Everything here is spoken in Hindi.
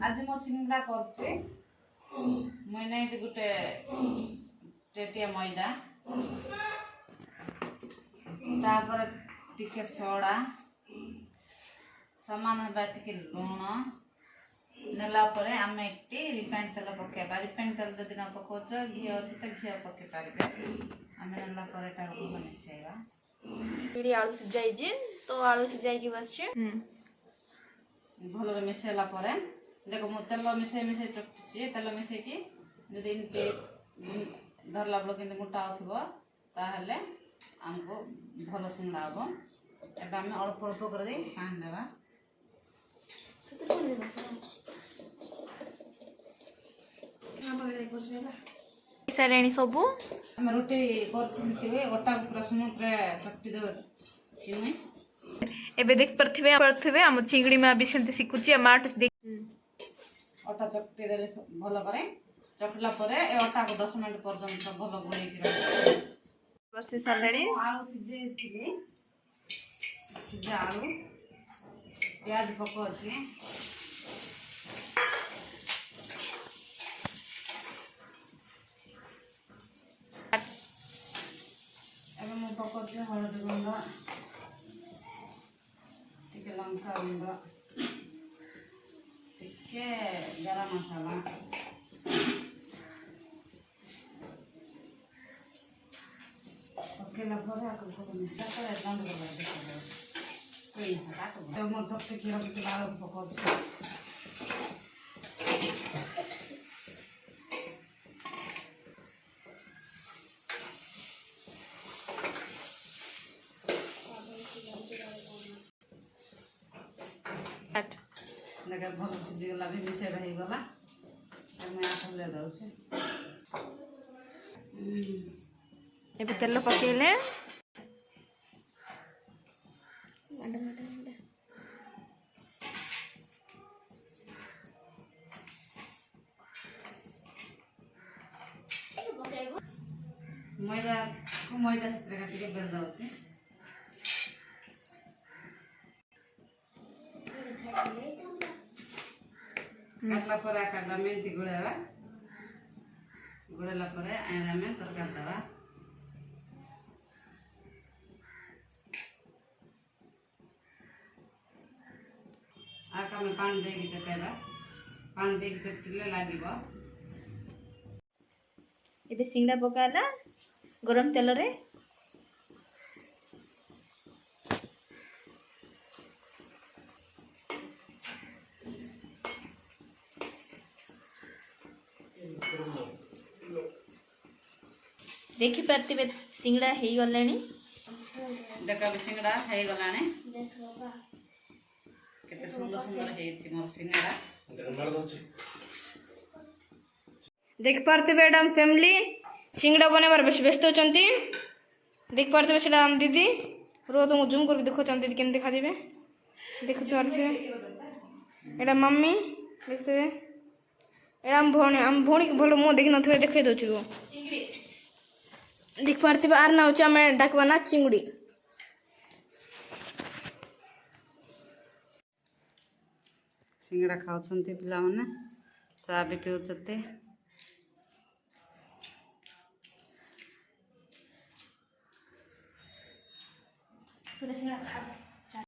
आज मो सिंगड़ा करछे मैंने जे गुटे टेटिया मैदा तापर टिके सोडा समान हेबा टिके लूण नेला परे आम एटी रिफाइंड तेल पकेबा रिफाइंड तेल जदि न पकोच घी अछि त घी पके पारिबे आम नेला परे टा को मिसेबा इडी आलू सिजाई जे तो आलू सिजाई की बस छे भलो रे मिसेला परे देखो मो तेल मिसे चकची तेल मिसे की जदि इनके धरला बलो किंतु मोटा होथबो ताहले हमको भलो सिंगड़ा हबो एबा हम अल्प अल्प कर दे पान देबा सारेणी सबू हम रोटी करथि ओटा पूरा समुद्र चकटी दो सिमे एबे देख परथिबे हम चिंगड़ी में भी सेंते सिकुची माट देख ओटा चकटी देले भलो करे चकला परे ए ओटा को 10 मिनिट पर्यंत भलो गुळै कि रह बस सारेणी आलू सिजे थिले सिजा आलू प्याज पको अछि एबे मो पको अछि हळदी गुंड टिके लंका गुंड टिके गरम मसाला पकेला परे आको को मिसा करे बंद कर दे कोई हटा तो मो चक्के की रखि लाल पको अछि लगा भलो सिझी गला भी मिसे रही गला मैं आठले दउछि एबे तेल पकेले मैदा सतरे काटी के बेल दउछि काटला पर काटला मेंती गुळेबा गुळेला पर आयना में तरकारी दबा आका में पानी दे के चटेबा पानी दे के चटले लागिबो एबे सिंगड़ा पकाला गरम तेल रे देखि पारतिबे सिंगड़ा हेई गलानी देखा भी सिंगड़ा हेई गलाने केते सुंदर सुंदर हेइछि मोर सिंगड़ा देख पारतिबे एडम फैमिली सिंगड़ा बनेबार व्यस्त होचंती देख पारतिबे सेडा हम दीदी रो तुम जूम करके देखो चंती केन देखा दिबे देखो पारतिबे एडा मम्मी देखते एडा हम भोणी के भलो मो देखि नथबे देखै दोछु चिंगड़ी देख पारती आर ना होचा मैं डाकवा ना चिंगड़ी सिंगड़ा खाउछंती पिला माने चा भी पिउछते पूरा सिंगड़ा खा